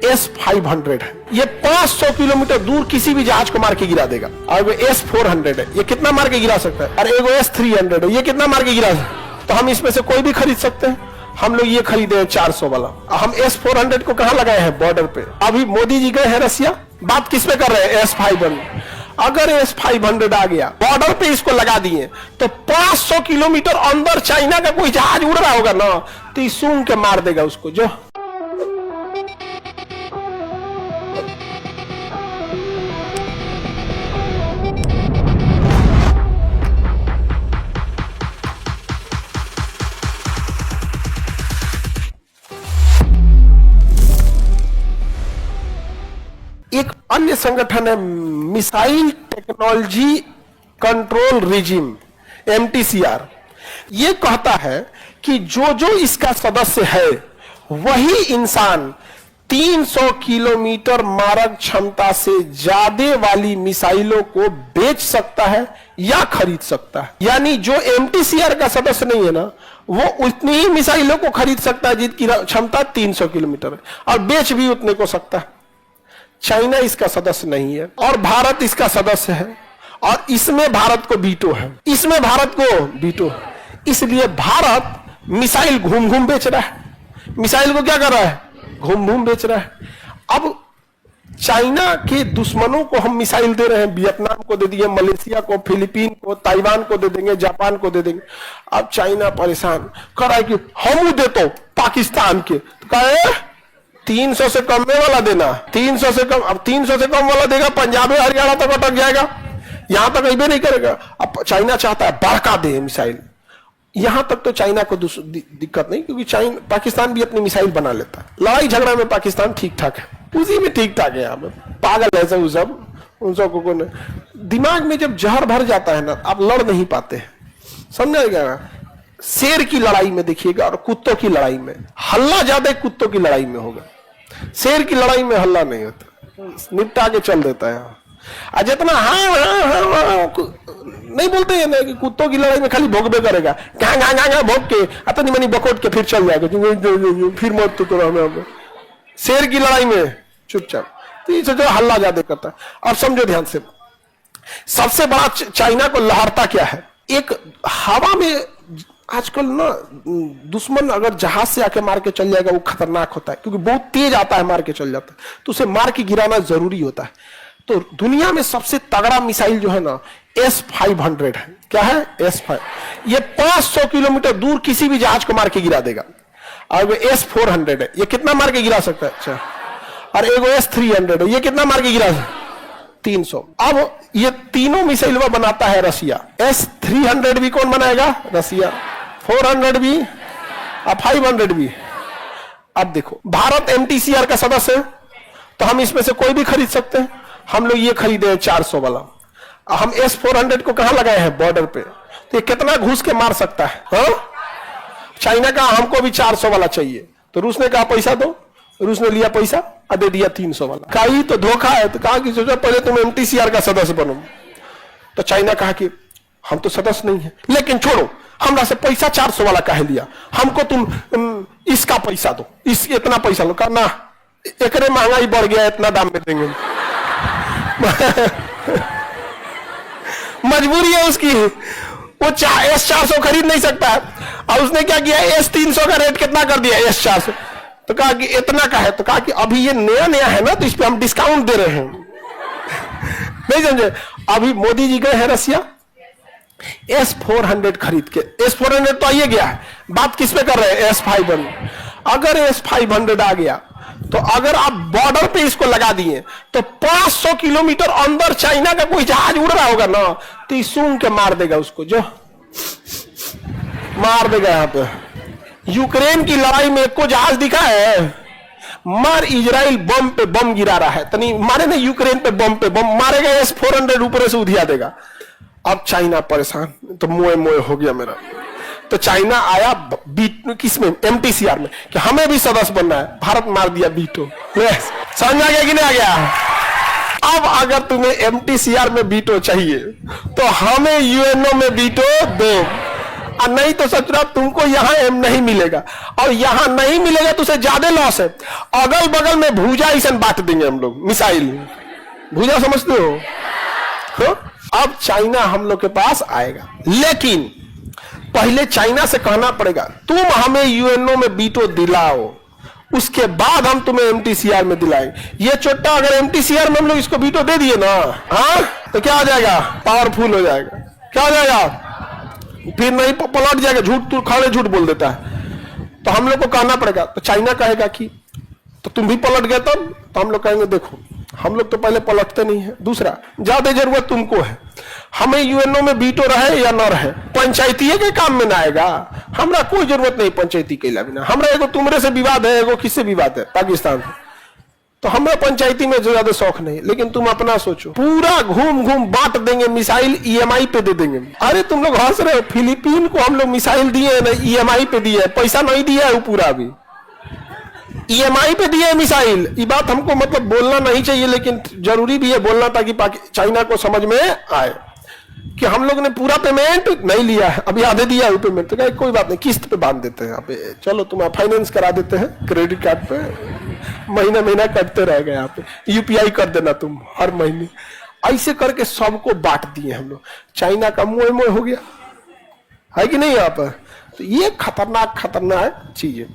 S-500 है, ये 500 kilometre दूर किसी भी जहाज को मार के गिरा देगा। और S-400 है, ये कितना मार के गिरा सकता है। और एगो S-300 है, ये कितना मार के गिरा सकता है। तो हम इसमें से कोई भी खरीद सकते हैं। हम लोग ये खरीदे 400 वाला। हम S-400 को कहां लगाए हैं, बॉर्डर पे। अभी मोदी जी गए हैं रसिया, बात किस पे कर रहे हैं, S-500। अगर S-500 आ गया, बॉर्डर पे इसको लगा दिए, तो 500 किलोमीटर अंदर चाइना का कोई जहाज उड़ रहा होगा ना, तो ये सूंघ के मार देगा उसको। जो एक अन्य संगठन है missile technology control regime, MTCR। यह कहता है कि जो जो इसका सदस्य है वही इंसान 300 किलोमीटर मारक क्षमता से ज्यादा वाली मिसाइलों को बेच सकता है या खरीद सकता है। यानी जो MTCR का सदस्य नहीं है ना, वो उतनी ही मिसाइलों को खरीद सकता है जिसकी क्षमता 300 किलोमीटर है, और बेच भी उतने को सकता है। चाइना इसका सदस्य नहीं है और भारत इसका सदस्य है, और इसमें भारत को वीटो है, इसमें भारत को वीटो है। इसलिए भारत मिसाइल घूम घूम बेच रहा है। मिसाइल को क्या कर रहा है, घूम घूम बेच रहा है। अब चाइना के दुश्मनों को हम मिसाइल दे रहे हैं, वियतनाम को दे दिए, मलेशिया को, फिलीपीन को, ताइवान को दे देंगे, जापान को दे देंगे। अब चाइना परेशान कर रहा है कि हम दे तो पाकिस्तान के, तो कहे 300 से कम में वाला देना, 300 से कम। अब 300 से कम वाला देगा, पंजाब हरियाणा तक अटक जाएगा, यहां तक अभी नहीं करेगा। अब चाइना चाहता है बड़का दे मिसाइल। यहां तक तो चाइना को दिक्कत नहीं, क्योंकि चाइना, पाकिस्तान भी अपनी मिसाइल बना लेता है। लड़ाई झगड़ा में पाकिस्तान ठीक ठाक है, उसी में ठीक ठाक है। यहाँ पे पागल है सब, उन सबको दिमाग में जब जहर भर जाता है ना, आप लड़ नहीं पाते हैं, समझाएगा। शेर की लड़ाई में देखिएगा और कुत्तों की लड़ाई में हल्ला ज्यादा कुत्तों की लड़ाई में होगा, शेर की लड़ाई में हल्ला नहीं होता, निपटा के चल देता है। जितना हाँ नहीं बोलते हैं ना, कि कुत्तों की लड़ाई में खाली भोगबे करेगा, कहाँ भोग के अतनी मनी बकोट के फिर चल जाएगा, फिर मौत तो हमें। शेर की लड़ाई में चुपचाप, तो ये जो हल्ला ज्यादा करता है। और समझो ध्यान से, सबसे बड़ा चाइना को लहरता क्या है, एक हवा में आजकल ना दुश्मन अगर जहाज से आके मार के चल जाएगा वो खतरनाक होता है, क्योंकि बहुत तेज आता है, मार के चल जाता है, तो उसे मार के गिराना जरूरी होता है। तो दुनिया में सबसे तगड़ा मिसाइल जो है ना, S-500 है। क्या है, S-500। ये 500 किलोमीटर दूर किसी भी जहाज को मार के गिरा देगा। और S-400 है, ये कितना मार के गिरा सकता है। अच्छा, और एगो S-300 है, ये कितना मार के गिरा सकता है, 300। अब ये तीनों मिसाइल बनाता है रसिया। S-300 भी कौन बनाएगा, रसिया। 400 भी और 500 भी। अब देखो, भारत MTCR का सदस्य है, तो हम इसमें से कोई भी खरीद सकते हैं। हम लोग ये खरीदे 400 वाला। हम S-400 को कहां लगाए हैं, बॉर्डर पे। तो ये कितना घुस के मार सकता है, हाँ? चाइना का हमको भी 400 वाला चाहिए, तो रूस ने कहा पैसा दो, रूस ने लिया पैसा और दे दिया 300 वाला। कहा तो धोखा है, तो कहा कि सोचो पहले तुम MTCR का सदस्य बनो। तो चाइना कहा कि हम तो सदस्य नहीं है, लेकिन छोड़ो, हमरा से पैसा 400 वाला कहे लिया, हमको तुम इसका पैसा दो, इस इतना पैसा लो। कहा ना, एकरे महंगाई बढ़ गया, इतना दाम में देंगे। मजबूरी है उसकी, वो S-400 खरीद नहीं सकता है। और उसने क्या किया, S-300 का रेट कितना कर दिया, S-400। तो कहा कि इतना का है, तो कहा कि अभी ये नया नया है ना, तो इस पे हम डिस्काउंट दे रहे हैं। नहीं समझे। अभी मोदी जी गए हैं रसिया, S-400 खरीद के। S-400 तो आइए गया है, बात किस पे कर रहे हैं, S-500। अगर S-500 आ गया, तो अगर आप बॉर्डर पे इसको लगा दिए, तो 500 किलोमीटर अंदर चाइना का कोई जहाज उड़ रहा होगा ना, तो ये सूंघ के मार देगा उसको, जो मार देगा। यहां पे यूक्रेन की लड़ाई में को जहाज दिखा है, मार इजराइल बम पे बम गिरा रहा है, तनी मारे ना यूक्रेन पे बम मारेगा, S-400 ऊपर से उधिया देगा। अब चाइना परेशान, तो मोए मोए हो गया मेरा। तो चाइना आया किसमें, MTCR में, कि हमें भी सदस्य बनना है। भारत मार दिया वीटो। समझ आ गया कि नहीं आ गया। अब अगर तुम्हें MTCR में वीटो चाहिए, तो हमें UNO में वीटो दो। और नहीं तो सचुरा तुमको यहाँ एम नहीं मिलेगा, और यहाँ नहीं मिलेगा तो उसे ज्यादा लॉस है। अगल बगल में भूजा ऐसा बांट देंगे हम लोग, मिसाइल भूजा समझते हो? तो अब चाइना हम लोग के पास आएगा, लेकिन पहले चाइना से कहना पड़ेगा तुम हमें यूएनओ में वीटो दिलाओ, उसके बाद हम तुम्हें एमटीसीआर में दिलाएंगे। ये चोट्टा अगर एमटीसीआर में हम लोग इसको वीटो दे दिए ना, हाँ, तो क्या हो जाएगा? पावरफुल हो जाएगा। क्या हो जाएगा? फिर नहीं पलट जाएगा, झूठ तू खड़े झूठ बोल देता है। तो हम लोग को कहना पड़ेगा, तो चाइना कहेगा कि तो तुम भी पलट गए तब, तो हम लोग कहेंगे देखो हम लोग तो पहले पलटते नहीं है, दूसरा ज्यादा जरूरत तुमको है, हमें यूएनओ में वीटो रहे या न रहे पंचायतीय के काम में ना आएगा, हमरा कोई जरूरत नहीं पंचायती के बिना। हमरा एगो तुमरे से विवाद है, एगो किससे विवाद है? पाकिस्तान से। तो हमरा पंचायती में ज्यादा शौक नहीं, लेकिन तुम अपना सोचो, पूरा घूम घूम बांट देंगे, मिसाइल ईएमआई पे दे देंगे। अरे तुम लोग हंस रहे हो, फिलीपीन को हम लोग मिसाइल दिए ना, ईएमआई पे दिए, पैसा नहीं दिया है वो पूरा, अभी ईएमआई पे दिए मिसाइल। ये बात हमको मतलब बोलना नहीं चाहिए, लेकिन जरूरी भी है बोलना, ताकि चाइना को समझ में आए कि हम लोग ने पूरा पेमेंट नहीं लिया है, अभी आधे दिया है पेमेंट। तो कोई बात नहीं, किस्त पे बांध देते हैं, आप चलो तुम फाइनेंस करा देते हैं, क्रेडिट कार्ड पे महीना महीना कटते रह गए, यहाँ पे यूपीआई कर देना तुम हर महीने। ऐसे करके सबको बांट दिए हम लोग। चाइना का मोह मोह हो गया है कि नहीं यहाँ पर? तो ये खतरनाक खतरनाक चीज है।